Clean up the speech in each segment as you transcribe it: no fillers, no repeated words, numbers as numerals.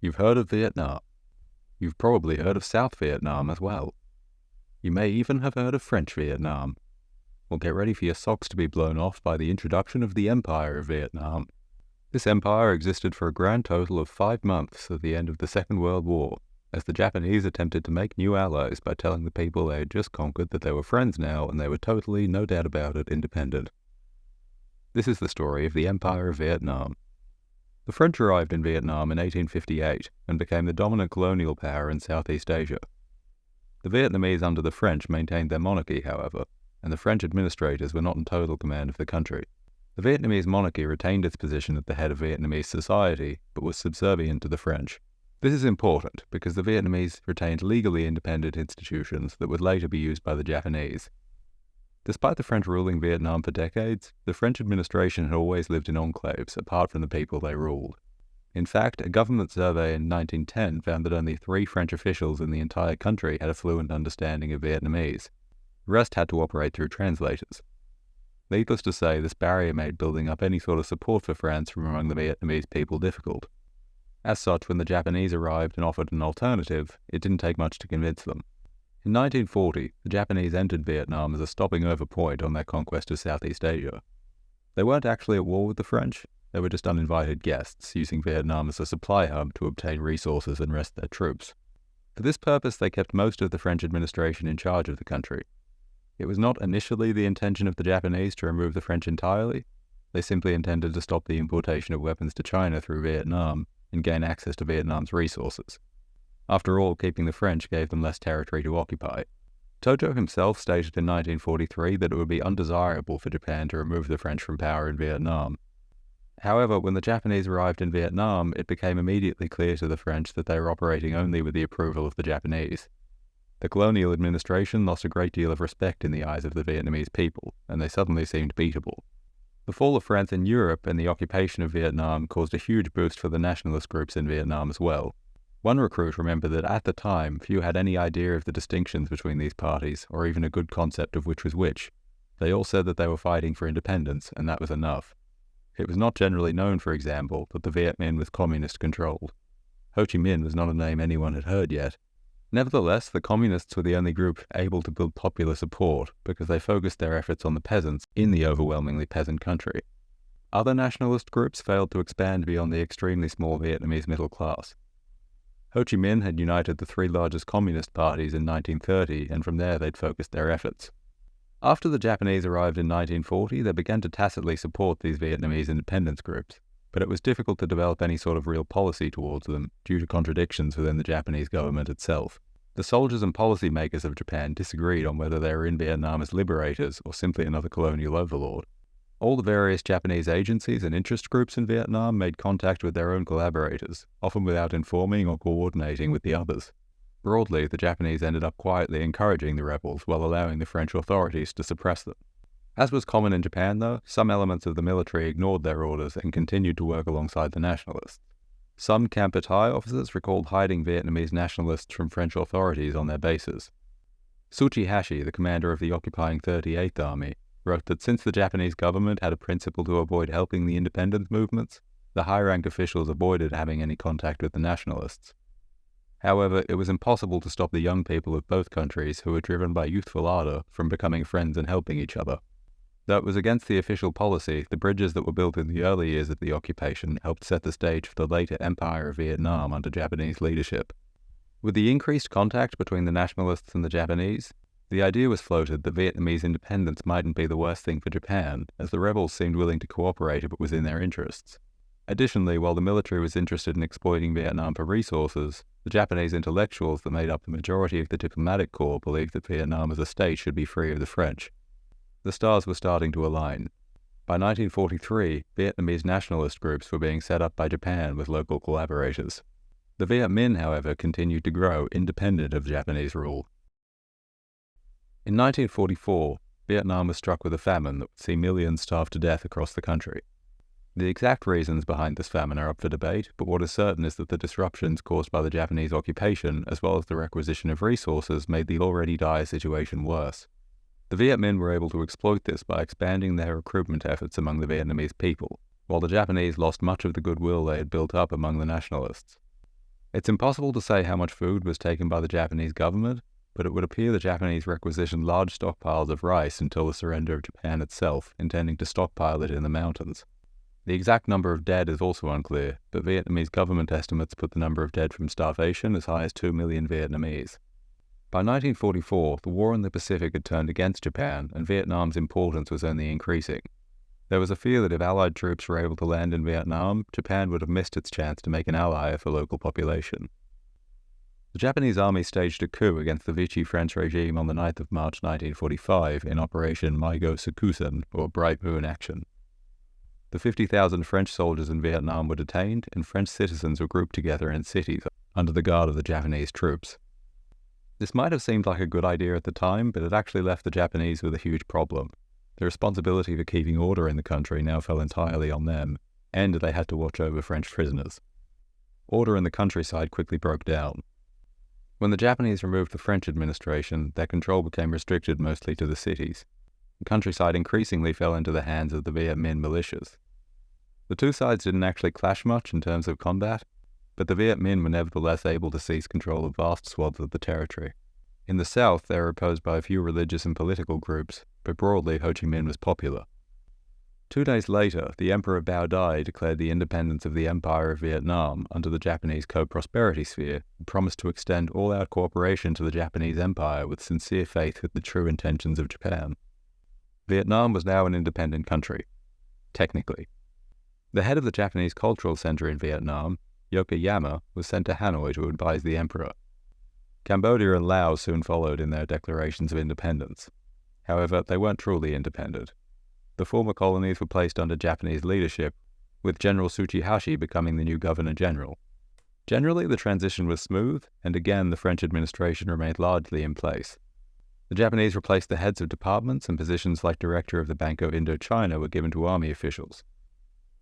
You've heard of Vietnam. You've probably heard of South Vietnam as well. You may even have heard of French Vietnam. Well, get ready for your socks to be blown off by the introduction of the Empire of Vietnam. This empire existed for a grand total of 5 months at the end of the Second World War, as the Japanese attempted to make new allies by telling the people they had just conquered that they were friends now and they were totally, no doubt about it, independent. This is the story of the Empire of Vietnam. The French arrived in Vietnam in 1858 and became the dominant colonial power in Southeast Asia. The Vietnamese under the French maintained their monarchy, however, and the French administrators were not in total command of the country. The Vietnamese monarchy retained its position at the head of Vietnamese society, but was subservient to the French. This is important because the Vietnamese retained legally independent institutions that would later be used by the Japanese. Despite the French ruling Vietnam for decades, the French administration had always lived in enclaves apart from the people they ruled. In fact, a government survey in 1910 found that only 3 French officials in the entire country had a fluent understanding of Vietnamese. The rest had to operate through translators. Needless to say, this barrier made building up any sort of support for France from among the Vietnamese people difficult. As such, when the Japanese arrived and offered an alternative, it didn't take much to convince them. In 1940, the Japanese entered Vietnam as a stopping-over point on their conquest of Southeast Asia. They weren't actually at war with the French, they were just uninvited guests, using Vietnam as a supply hub to obtain resources and rest their troops. For this purpose, they kept most of the French administration in charge of the country. It was not initially the intention of the Japanese to remove the French entirely. They simply intended to stop the importation of weapons to China through Vietnam and gain access to Vietnam's resources. After all, keeping the French gave them less territory to occupy. Tojo himself stated in 1943 that it would be undesirable for Japan to remove the French from power in Vietnam. However, when the Japanese arrived in Vietnam, it became immediately clear to the French that they were operating only with the approval of the Japanese. The colonial administration lost a great deal of respect in the eyes of the Vietnamese people, and they suddenly seemed beatable. The fall of France in Europe and the occupation of Vietnam caused a huge boost for the nationalist groups in Vietnam as well. One recruit remembered that at the time, few had any idea of the distinctions between these parties, or even a good concept of which was which. They all said that they were fighting for independence, and that was enough. It was not generally known, for example, that the Viet Minh was communist-controlled. Ho Chi Minh was not a name anyone had heard yet. Nevertheless, the communists were the only group able to build popular support because they focused their efforts on the peasants in the overwhelmingly peasant country. Other nationalist groups failed to expand beyond the extremely small Vietnamese middle class. Ho Chi Minh had united the 3 largest communist parties in 1930, and from there they'd focused their efforts. After the Japanese arrived in 1940, they began to tacitly support these Vietnamese independence groups, but it was difficult to develop any sort of real policy towards them due to contradictions within the Japanese government itself. The soldiers and policymakers of Japan disagreed on whether they were in Vietnam as liberators or simply another colonial overlord. All the various Japanese agencies and interest groups in Vietnam made contact with their own collaborators, often without informing or coordinating with the others. Broadly, the Japanese ended up quietly encouraging the rebels while allowing the French authorities to suppress them. As was common in Japan, though, some elements of the military ignored their orders and continued to work alongside the nationalists. Some Camp Bataille officers recalled hiding Vietnamese nationalists from French authorities on their bases. Tsuchihashi, the commander of the occupying 38th Army, wrote that since the Japanese government had a principle to avoid helping the independence movements, the high-rank officials avoided having any contact with the nationalists. However, it was impossible to stop the young people of both countries who were driven by youthful ardor from becoming friends and helping each other. Though it was against the official policy, the bridges that were built in the early years of the occupation helped set the stage for the later Empire of Vietnam under Japanese leadership. With the increased contact between the nationalists and the Japanese, the idea was floated that Vietnamese independence mightn't be the worst thing for Japan, as the rebels seemed willing to cooperate if it was in their interests. Additionally, while the military was interested in exploiting Vietnam for resources, the Japanese intellectuals that made up the majority of the diplomatic corps believed that Vietnam as a state should be free of the French. The stars were starting to align. By 1943, Vietnamese nationalist groups were being set up by Japan with local collaborators. The Viet Minh, however, continued to grow independent of Japanese rule. In 1944, Vietnam was struck with a famine that would see millions starve to death across the country. The exact reasons behind this famine are up for debate, but what is certain is that the disruptions caused by the Japanese occupation, as well as the requisition of resources, made the already dire situation worse. The Viet Minh were able to exploit this by expanding their recruitment efforts among the Vietnamese people, while the Japanese lost much of the goodwill they had built up among the nationalists. It's impossible to say how much food was taken by the Japanese government, but it would appear the Japanese requisitioned large stockpiles of rice until the surrender of Japan itself, intending to stockpile it in the mountains. The exact number of dead is also unclear, but Vietnamese government estimates put the number of dead from starvation as high as 2 million Vietnamese. By 1944, the war in the Pacific had turned against Japan, and Vietnam's importance was only increasing. There was a fear that if Allied troops were able to land in Vietnam, Japan would have missed its chance to make an ally of the local population. The Japanese army staged a coup against the Vichy French regime on the 9th of March 1945 in Operation Maigo Sakusen, or Bright Moon Action. The 50,000 French soldiers in Vietnam were detained, and French citizens were grouped together in cities under the guard of the Japanese troops. This might have seemed like a good idea at the time, but it actually left the Japanese with a huge problem. The responsibility for keeping order in the country now fell entirely on them, and they had to watch over French prisoners. Order in the countryside quickly broke down. When the Japanese removed the French administration, their control became restricted mostly to the cities. The countryside increasingly fell into the hands of the Viet Minh militias. The two sides didn't actually clash much in terms of combat, but the Viet Minh were nevertheless able to seize control of vast swaths of the territory. In the south, they were opposed by a few religious and political groups, but broadly Ho Chi Minh was popular. 2 days later, the Emperor Bao Dai declared the independence of the Empire of Vietnam under the Japanese co-prosperity sphere and promised to extend all-out cooperation to the Japanese Empire with sincere faith in the true intentions of Japan. Vietnam was now an independent country, technically. The head of the Japanese Cultural Center in Vietnam, Yokoyama, was sent to Hanoi to advise the emperor. Cambodia and Laos soon followed in their declarations of independence. However, they weren't truly independent. The former colonies were placed under Japanese leadership, with General Tsuchihashi becoming the new governor-general. Generally, the transition was smooth, and again the French administration remained largely in place. The Japanese replaced the heads of departments, and positions like director of the Bank of Indochina were given to army officials.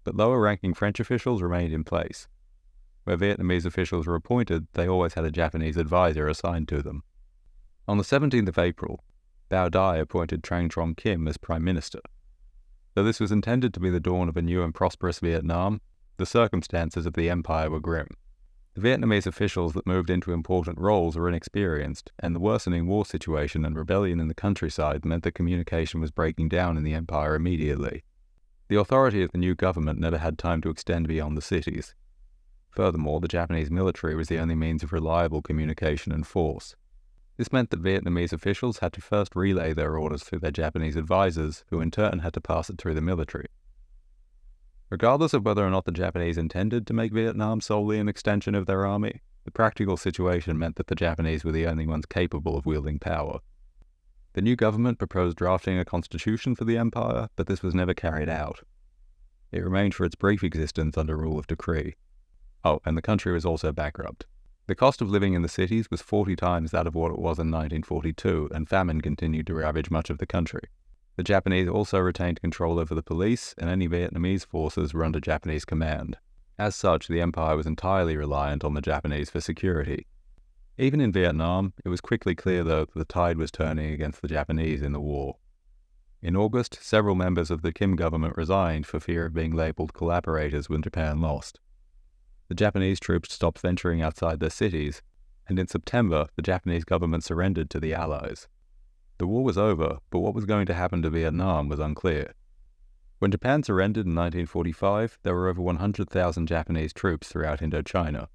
But lower-ranking French officials remained in place. Where Vietnamese officials were appointed, they always had a Japanese advisor assigned to them. On the 17th of April, Bao Dai appointed Trang Trong Kim as Prime Minister. Though this was intended to be the dawn of a new and prosperous Vietnam, the circumstances of the empire were grim. The Vietnamese officials that moved into important roles were inexperienced, and the worsening war situation and rebellion in the countryside meant that communication was breaking down in the empire immediately. The authority of the new government never had time to extend beyond the cities. Furthermore, the Japanese military was the only means of reliable communication and force. This meant that Vietnamese officials had to first relay their orders through their Japanese advisors, who in turn had to pass it through the military. Regardless of whether or not the Japanese intended to make Vietnam solely an extension of their army, the practical situation meant that the Japanese were the only ones capable of wielding power. The new government proposed drafting a constitution for the empire, but this was never carried out. It remained for its brief existence under rule of decree. Oh, and the country was also bankrupt. The cost of living in the cities was 40 times that of what it was in 1942, and famine continued to ravage much of the country. The Japanese also retained control over the police, and any Vietnamese forces were under Japanese command. As such, the empire was entirely reliant on the Japanese for security. Even in Vietnam, it was quickly clear, though, that the tide was turning against the Japanese in the war. In August, several members of the Kim government resigned for fear of being labeled collaborators when Japan lost. The Japanese troops stopped venturing outside their cities, and in September, the Japanese government surrendered to the Allies. The war was over, but what was going to happen to Vietnam was unclear. When Japan surrendered in 1945, there were over 100,000 Japanese troops throughout Indochina.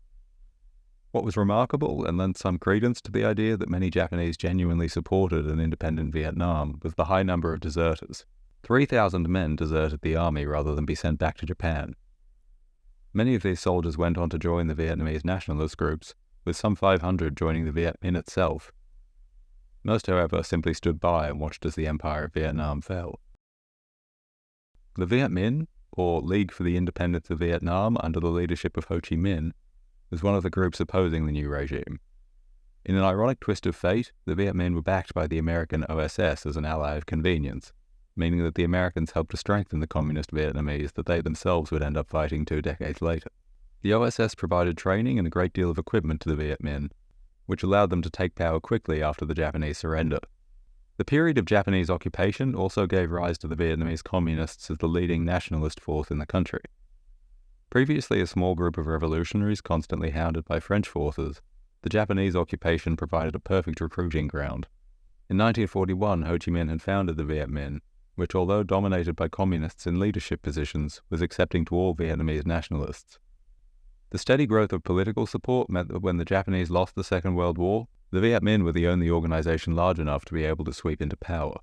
What was remarkable, and lent some credence to the idea that many Japanese genuinely supported an independent Vietnam, was the high number of deserters. 3,000 men deserted the army rather than be sent back to Japan. Many of these soldiers went on to join the Vietnamese nationalist groups, with some 500 joining the Viet Minh itself. Most, however, simply stood by and watched as the Empire of Vietnam fell. The Viet Minh, or League for the Independence of Vietnam under the leadership of Ho Chi Minh, was one of the groups opposing the new regime. In an ironic twist of fate, the Viet Minh were backed by the American OSS as an ally of convenience, meaning that the Americans helped to strengthen the communist Vietnamese that they themselves would end up fighting 2 decades later. The OSS provided training and a great deal of equipment to the Viet Minh, which allowed them to take power quickly after the Japanese surrender. The period of Japanese occupation also gave rise to the Vietnamese Communists as the leading nationalist force in the country. Previously a small group of revolutionaries constantly hounded by French forces, the Japanese occupation provided a perfect recruiting ground. In 1941, Ho Chi Minh had founded the Viet Minh, which, although dominated by communists in leadership positions, was accepting to all Vietnamese nationalists. The steady growth of political support meant that when the Japanese lost the Second World War, the Viet Minh were the only organization large enough to be able to sweep into power.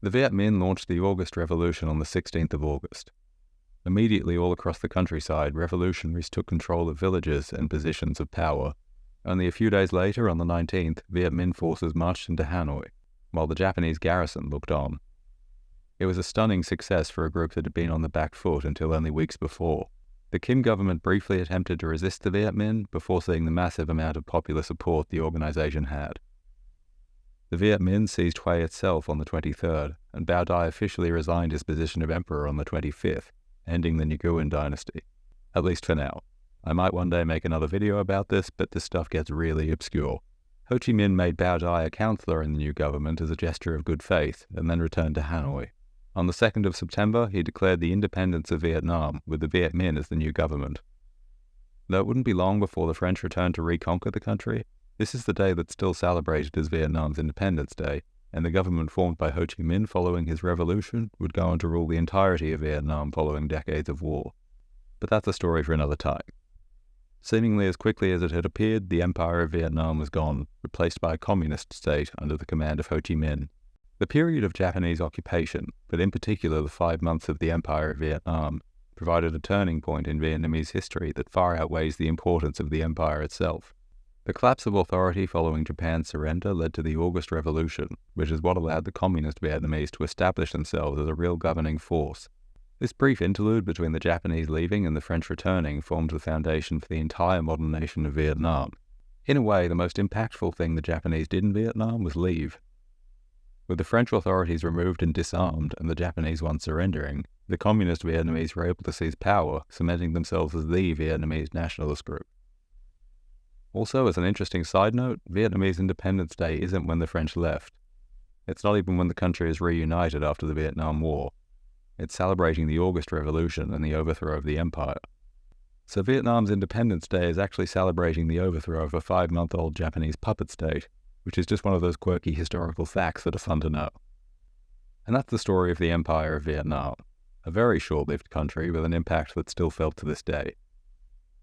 The Viet Minh launched the August Revolution on the 16th of August. Immediately all across the countryside, revolutionaries took control of villages and positions of power. Only a few days later, on the 19th, Viet Minh forces marched into Hanoi, while the Japanese garrison looked on. It was a stunning success for a group that had been on the back foot until only weeks before. The Kim government briefly attempted to resist the Viet Minh before seeing the massive amount of popular support the organization had. The Viet Minh seized Hue itself on the 23rd, and Bao Dai officially resigned his position of emperor on the 25th, ending the Nguyen dynasty. At least for now. I might one day make another video about this, but this stuff gets really obscure. Ho Chi Minh made Bao Dai a councillor in the new government as a gesture of good faith, and then returned to Hanoi. On the 2nd of September, he declared the independence of Vietnam, with the Viet Minh as the new government. Though it wouldn't be long before the French returned to reconquer the country, this is the day that's still celebrated as Vietnam's Independence Day, and the government formed by Ho Chi Minh following his revolution would go on to rule the entirety of Vietnam following decades of war. But that's a story for another time. Seemingly as quickly as it had appeared, the Empire of Vietnam was gone, replaced by a communist state under the command of Ho Chi Minh. The period of Japanese occupation, but in particular the 5 months of the Empire of Vietnam, provided a turning point in Vietnamese history that far outweighs the importance of the empire itself. The collapse of authority following Japan's surrender led to the August Revolution, which is what allowed the communist Vietnamese to establish themselves as a real governing force. This brief interlude between the Japanese leaving and the French returning formed the foundation for the entire modern nation of Vietnam. In a way, the most impactful thing the Japanese did in Vietnam was leave. With the French authorities removed and disarmed, and the Japanese ones surrendering, the communist Vietnamese were able to seize power, cementing themselves as the Vietnamese nationalist group. Also, as an interesting side note, Vietnamese Independence Day isn't when the French left. It's not even when the country is reunited after the Vietnam War. It's celebrating the August Revolution and the overthrow of the empire. So Vietnam's Independence Day is actually celebrating the overthrow of a 5-month-old Japanese puppet state, which is just one of those quirky historical facts that are fun to know. And that's the story of the Empire of Vietnam, a very short-lived country with an impact that's still felt to this day.